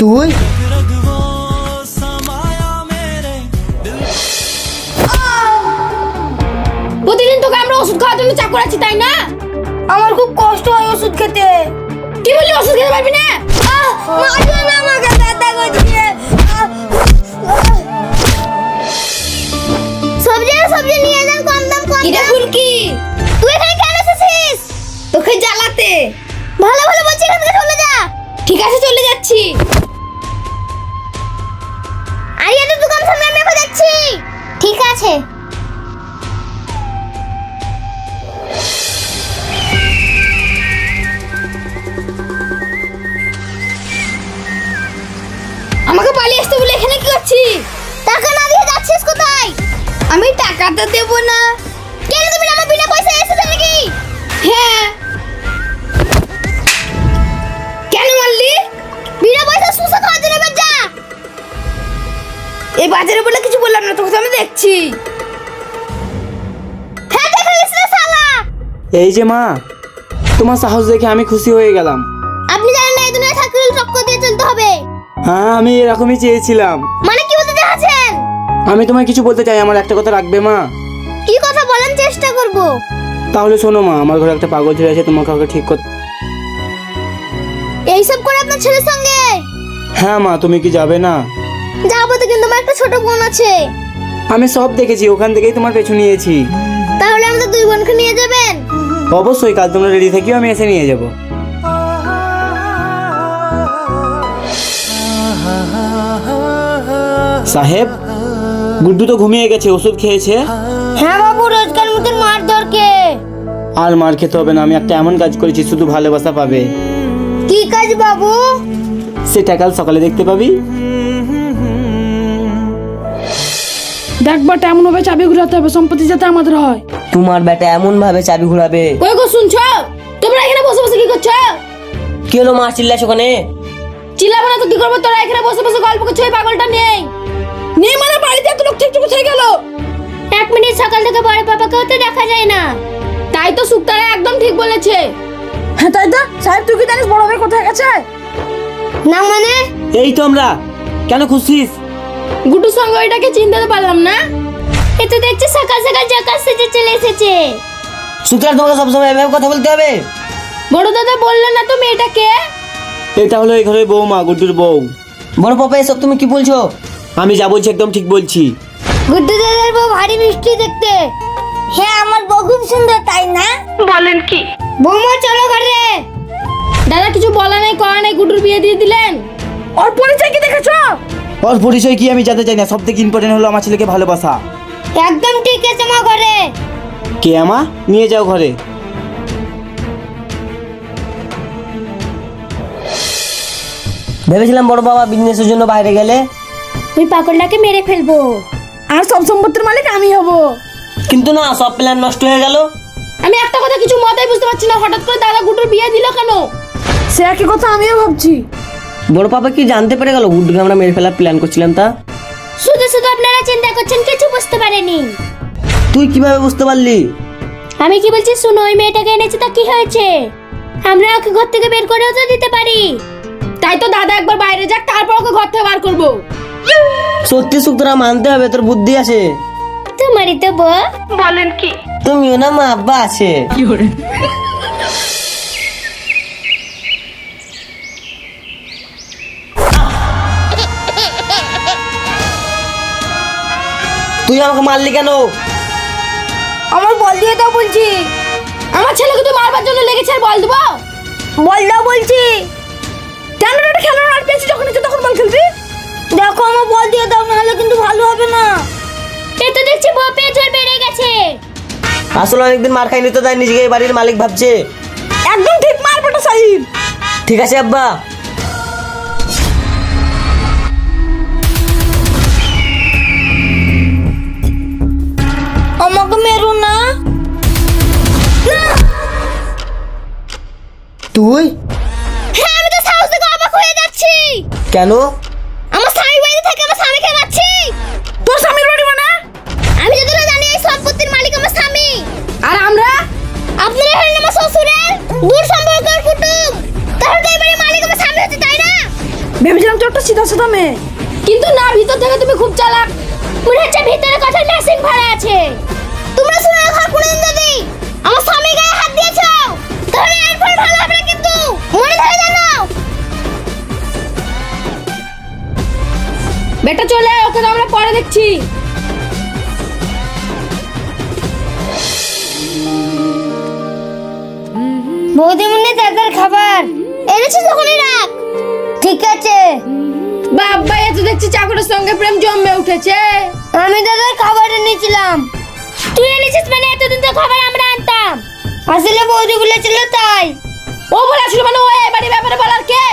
তুই প্রতিদিন তোকে আমরা ওষুধ খাওয়ার জন্য চাপ করাচ্ছি তাই না? আমার খুব কষ্ট হয় ওষুধ খেতে। কি বললি ওষুধ খেতে পারবি না? মারো না আমাকে, ব্যথা করছে। সবজি নিয়ে যান, কম দাম কম। এটা ভুল কি? তুই এখানে কেন এসেছিস? তোকে জ্বালাতে। ভালো ভালো বলছি, এখান থেকে চলে যা। ঠিক আছে চলে যাচ্ছি। আরিয়াদের দোকান সামনে আমি এখন যাচ্ছি। ঠিক আছে। আমাকে পালিয়ে আসতে বলে এখানে কি করছিস? টাকা না দিয়ে যাচ্ছিস কোথায়? আমি টাকা তো দেবো না। কেন তুমি আমার বিনা পয়সায় এসেছো নাকি? হ্যাঁ। কেন মারলি? বিনা পয়সা সুসা খাওয়ার জন্য এবার যা। এই বাজারে বলে কিছু বললাম না, তোকে তো আমি দেখছি। হ্যাঁ দেখালিস না শালা। এই যে মা, তোমার সাহস দেখে আমি খুশি হয়ে গেলাম। আপনি জানেন না এই দুনিয়া সাইকেল চক্কর দিয়ে চলতে হবে। হ্যাঁ, আমি এরকমই চেয়েছিলাম। মানে কি বলতে চাচ্ছেন? আমি তোমায় কিছু বলতে চাই, আমার একটা কথা রাখবে মা? কি কথা বলেন, চেষ্টা করব। তাহলে শোনো মা, আমার ঘরে একটা পাগল ছেলে আছে, তোমাকে ওকে ঠিক করতে। এইসব করে আপনার ছেলের সঙ্গে? হ্যাঁ মা, তুমি কি যাবে না? যাবো তো, কিন্তু আমার একটা ছোট বোন আছে। আমি সব দেখেছি, ওখান থেকেই তোমার পেছু নিয়েছি। তাহলে আমাদের দুই বোনকে নিয়ে যাবেন? অবশ্যই, কাল তোমরা রেডি থাকিও, আমি এসে নিয়ে যাব। সাহেব, গুড্ডু তো ঘুমিয়ে গেছে, ওষুধ খেয়েছে। হ্যাঁ বাবু, রোজকার মতন মার দরকে। আর মার খেতে হবে না, আমি একটা এমন কাজ করেছি, শুধু ভালোবাসা পাবে। কি কাজ বাবু? সেটা কাল সকালে দেখতে পাবি। দেখ বাটা, এমন ভাবে চাবি ঘুরাতে হবে সম্পত্তি যাতে আমাদের হয়। তোমার বেটা এমন ভাবে চাবি ঘুরাবে। কই গো শুনছো? তোমরা এখানে বসে বসে কি করছো? কি হলো মা, চিল্লাছ ওখানে? চিল্লাবো না তো কি করবো? তোরা এখানে বসে বসে গল্প করছো, এই পাগলটা নেই। নেই মানে বাড়িতে এত লোক ঠিক কোথায় গেল? 1 মিনিট সকাল থেকে বড় পাপাকেও তো দেখা যায় না। তাই তো সুক্তারা একদম ঠিক বলেছে। হ্যাঁ তাই তো সাহেব, তুই কি জানিস বড় ভাই কোথায় গেছে? না মানে? এই তো আমরা, কেন খুশিস? গুড্ডুর সঙ্গে ওইটাকে চিনতে তো পারলাম না। এ তো দেখছি সকাল সকাল জাকাত সেজে চলে এসেছে। সুতরাং তোমাকে সবসময় এভাবে কথা বলতে হবে? বড় দাদা বললেন না তো মেয়েটাকে? এটা হলো এই ঘরের বৌমা, গুড্ডুর বউ। বড় পাপা এসব তুমি কি বলছো? আমি যা বলছি একদম ঠিক বলছি। গুড্ডু দাদার বউ ভারী মিষ্টি দেখতে। হ্যাঁ আমার বউ খুব সুন্দর, তাই না? বলেন কি? বৌমা চলো ঘরে। দাদা কিছু বলা নাই করা নাই, গুড্ডুর বিয়ে দিয়ে দিলেন। ওর পরিচয় কি দেখেছো? ওর পরিচয় কি আমি জানতে চাই না, সব থেকে ইম্পর্টেন্ট হলো আমার ছেলেকে ভালোবাসা। একদম ঠিক আছে মা, ঘরে। কে আমা? নিয়ে যাও ঘরে। ভেবেছিলাম বড় বাবা বিজনেসের জন্য বাইরে গেলে, ওই পাগলটাকে মেরে ফেলবো। আর সব সম্পত্তির মালিক আমি হব। কিন্তু না, সব প্ল্যান নষ্ট হয়ে গেল। আমি একটা কথা কিছু মাথায় বুঝতে পারছি না, হঠাৎ করে দাদা গুড্ডুর বিয়ে দিল কেন? সে একই কথা আমিও ভাবছি। বড় পাপা কি জানতে পেরে গেল গুড্ডুকে আমরা মেরে ফেলার প্ল্যান করছিলাম? তা শুধু শুধু আপনারা চিন্তা করছেন, কিছু বুঝতে পারেনি। তুই কিভাবে বুঝতে পারলি? আমি কি বলছি শুনো, ওই মেয়েটাকে এনেছে তা কি হয়েছে? আমরা ওকে ঘর থেকে বের করেও তো দিতে পারি। তাই তো দাদা একবার বাইরে যাক, তারপর ওকে ঘর থেকে বার করবো। সত্যি সুতরা মানতে হবে, তোর বুদ্ধি আছে। তোমারই তো বউ। বলেন কি? তুমিও না, মা আব্বা আছে। তুই আমাকে মারলি কেন? আমার বল দিয়ে দাও বলছি। আমার ছেলেকে তুই মারবার জন্য লেগেছে, আর বল দেবো? বল দাও বলছি। কেন এটা খেলার আর পেয়েছি, যখন ইচ্ছে তখন বল খেলবি। দেখো আমার বল দিয়ে দাও, নাহলে কিন্তু ভালো হবে না। এ তো দেখছি বউ পেয়ে জোর বেড়ে গেছে। আসলে অনেকদিন মার খাইনি তো, তাই নিজেকে এই বাড়ির মালিক ভাবছে। একদম ঠিক মার বেটা সাহিব। ঠিক আছে আব্বা। আমাকে মেরো না। তুই? হ্যাঁ আমি তো সাহস থেকে অবাক হয়ে যাচ্ছি। কেন? আমার স্বামী বাড়িতে থেকে আমার স্বামীকে মারছি। তোর স্বামীর বাড়ি মানে? আমি যতটা জানি এই সম্পত্তির মালিক আমার স্বামী। আর আমরা? আপনারা হলেন আমার শ্বশুরের দূর সম্পর্কের কুটুম। তাহলে তো এই বাড়ির মালিক আমার স্বামী হচ্ছে, তাই না? ভেবেছিলাম তোর একটা একটা সিধা সাদা মেয়ে, কিন্তু না, ভিতর থেকে তুমি খুব চালাক। মনে হচ্ছে ভিতরে কথার মেশিন ভরা আছে। তোমরা শুনে রাখো পুলিশ দাদি, আমার স্বামী গায়ে হাত দিয়েছো, ধরে এরপর ভালো হবে না কিন্তু, মনে ধরে জানো। বেটা চলে আয়, ওকে তো আমরা পরে দেখছি। বৌদিমণি তাদের খাবার এনেছি, তখনই রাখ। ঠিক আছে। বাবা, এ তো দেখছি চাকরের সঙ্গে প্রেম জমে উঠেছে। আমি তাদের খাবার এনেছিলাম। তুই এনেছিস মানে এতদিন তো খাবার আমরা আনতাম। আসলে বৌদি বলেছিল তাই। ও বলেছিল মানে ও এই বাড়ির ব্যাপারে বলার কে?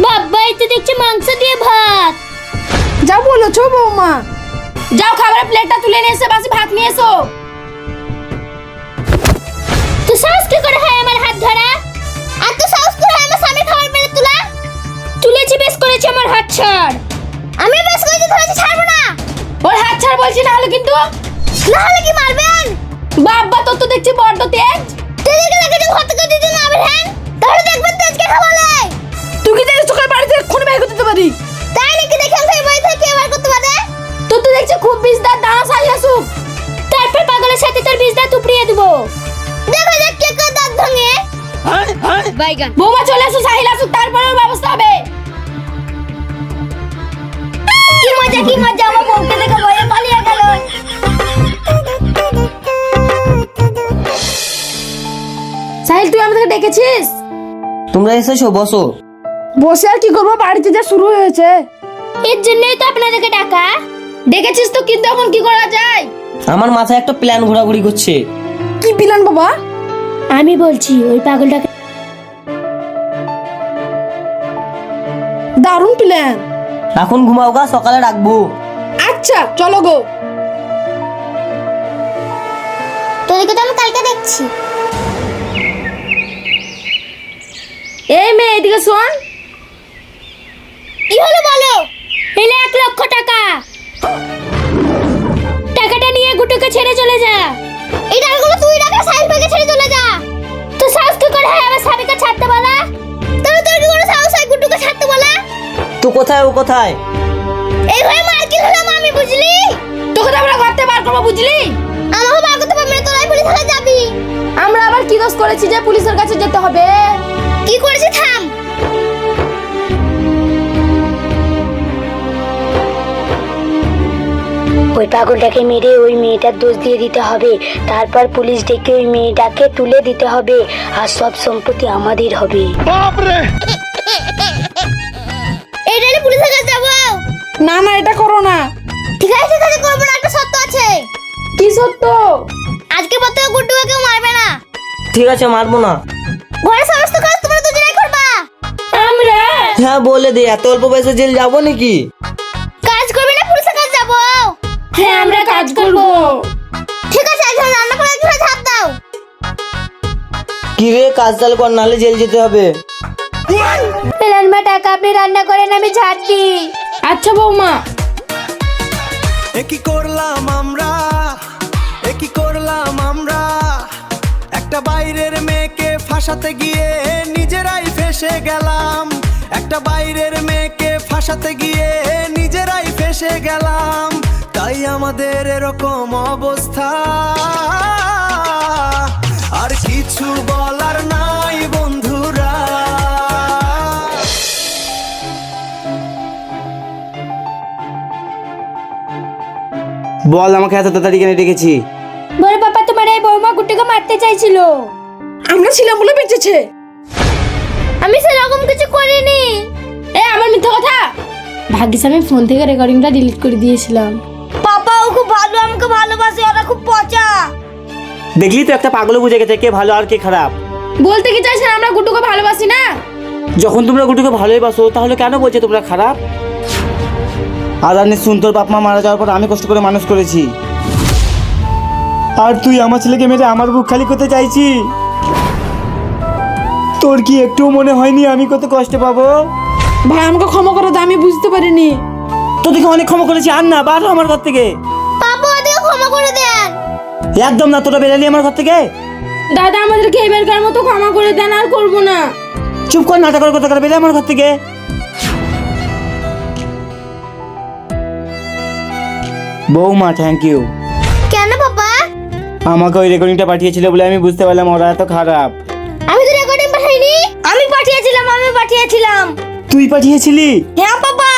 বাবা, এই তো দেখছি মাংস দিয়ে ভাত। যা বলেছো বৌমা। যাও খাবারের প্লেটটা তুলে নিয়ে এসে বাসি ভাত নিয়ে এসো। তুই সাহস কি করে হয় আমার হাত ধরা? আর তুই সাহস করে আমার স্বামীর খাবার মেরে তোলা? তুলেছি, বেশ করেছি, আমার হাত ছাড়। আমি বেশ করেছি, ধরেছি, ছাড়বো না। ওর হাত ছাড় বলছি, না হলে কিন্তু। না হলে কি মারবেন? বাবা, তোর তো দেখছি বড্ড তেজ। তেজকে লেগেছে ঘর থেকে দিতে না বেরেন, তাহলে দেখবেন তেজকে খাওয়ালে। তুই কি জানিস তোকে বাড়িতে এক্ষুনি বের করে দিতে পারি? তাই নাকি? দেখে আমি বাড়ি থেকে কে বার করতে পারে? তোর তো দেখছি খুব বিজদার, দাঁড়া সাই আসুক। তারপর পাগলের সাথে তোর বীজটা তুপড়িয়ে দেবো। দেখো দেখ কে কে দাঁত ভাঙে। বাইগান। বৌমা চলে আসো, সাহিল আসুক, তারপরে ওর ব্যবস্থা হবে। কি মজা, কি মজা, আমার বউকে দেখে ভয়ে পালিয়ে গেল। সাহিল, তুই আমাদেরকে ডেকেছিস? তোমরা এসেছো, বসো। বসে আর কি করবো, বাড়িতে যা শুরু হয়েছে। এর জন্যই তো আপনাদেরকে ডাকা। ডেকেছিস তো, কিন্তু এখন কি করা যায়? আমার মাথায় একটা প্ল্যান ঘোরাঘুরি করছে। কি প্ল্যান বাবা? আমি বলছি ওই পাগলটাকে। দারুণ প্ল্যান। এখন ঘুমাও গা, সকালে রাখবো। আচ্ছা চলো গো। তোদেরকে তো আমি কালকে দেখছি। এই মেয়ে, এদিকে শোন। কি হলো বলো? এলে 1 লক্ষ টাকা। টাকাটা নিয়ে গুটুকে ছেড়ে চলে যা। এই টাকাগুলো তুই রাখ, সাহিল ভাইকে ছেড়ে চলে যা। তো সাহস কি করে হয় আমার স্বামীকে ছাড়তে বলা? তাহলে তোর কি করে সাহস হয় গুটুকে ছাড়তে বলা? তো কোথায়, ও কোথায়? এই হয়ে মার্কিল হলাম আমি, বুঝলি? তোকে তো আমরা ঘর থেকে বার করবো, বুঝলি? আমাকে বার করতে পারবে না, তোরাই পুলিশ থানা যাবি। আমরা আবার কি দোষ করেছি যে পুলিশের কাছে যেতে হবে? কি করেছি থাম। ওই পাগলটাকে মেরে ওই মেয়েটার দোষ দিয়ে দিতে হবে, তারপর পুলিশ ডেকে ওই মেয়েটাকে তুলে দিতে হবে, আর সব সম্পত্তি আমাদের হবে। এইটা নিয়ে পুলিশের কাছে যাবো? না না, এটা করো না। ঠিক আছে, তাহলে করবো না। একটা সত্য আছে। কি সত্য? আজকে পর থেকে গুড্ডুকে কেউ মারবে না। ঠিক আছে, মারবো না। ঘরের সমস্ত কাজ তোমরা দুজনেই করবা। আমরা হ্যাঁ বলে দে, এত অল্প বয়সে জেল যাবো নাকি? কাজ করবে না, পুলিশের কাছে যাবো। হ্যাঁ, আমরা কাজ করবো। ঠিক আছে, একজন রান্না করে একজন ঝাঁপ দাও। কি রে, কাজ চাল কর, নাহলে জেল যেতে হবে। রান্না টাকা আপনি রান্না করেন, আমি ঝাড় দিই। আচ্ছা বৌমা। একই করলাম আমরা, একই করলাম আমরা, একটা বাইরের মেয়েকে ফাঁসাতে গিয়ে নিজেরাই ফেসে গেলাম, একটা বাইরের মেয়েকে ফাঁসাতে গিয়ে নিজেরাই ফেসে গেলাম, তাই আমাদের এরকম অবস্থা, আর কিছু বলার নাই বন্ধুরা। বল, আমাকে এত তাড়াতাড়ি কেন ডেকেছি? বড় পাপা তোমার এই বৌমা গুট্টুকে মারতে চাইছিল। আমরা ছিলাম বলে বেঁচেছে। আমি সেরকম কিছু করিনি। আমার মিথ্যা কথা। ভাগ্যিস আমি ফোন থেকে রেকর্ডিংটা ডিলিট করে দিয়েছিলাম। পাপা ও খুব ভালো, আমাকে ভালোবাসে, ওরা খুব পচা। দেখলি তো, একটা পাগল বুঝে গেছে কে ভালো আর কে খারাপ। বলতে কি চাইছেন আমরা গুটুকে ভালোবাসি না? যখন তোমরা গুটুকে ভালোই বাসো, তাহলে কেন বলছো তোমরা খারাপ? আর আনি শুন, তোর বাপ মা মারা যাওয়ার পর আমি কষ্ট করে মানুষ করেছি, আর তুই আমার ছেলেকে মেরে আমার বুক খালি করতে চাইছি। তোর কি একটু মনে হয়নি আমি কত কষ্ট পাবো? ভাই আমাকে ক্ষমা করে দাও, আমি বুঝতে পারিনি। তোদেরকে অনেক ক্ষমা করেছি, আর না, বার হ আমার ঘর থেকে। পাপা ওদেরকে ক্ষমা করে দেন। একদম না, তোরা বেরালি আমার ঘর থেকে। দাদা আমাদেরকে এবারকার মতো ক্ষমা করে দেন, আর করবো না। চুপ কর, নাটক করে কথা করে বেরে আমার ঘর থেকে। বৌমা থ্যাংক ইউ। কেন পাপা? আমাকে ওই রেকর্ডিংটা পাঠিয়েছিল বলে আমি বুঝতে পারলাম ওরা এত খারাপ। আমি তো রেকর্ডিং পাঠাইনি। আমি পাঠিয়েছিলাম। তুই পাঠিয়েছিলি? হ্যাঁ পাপা।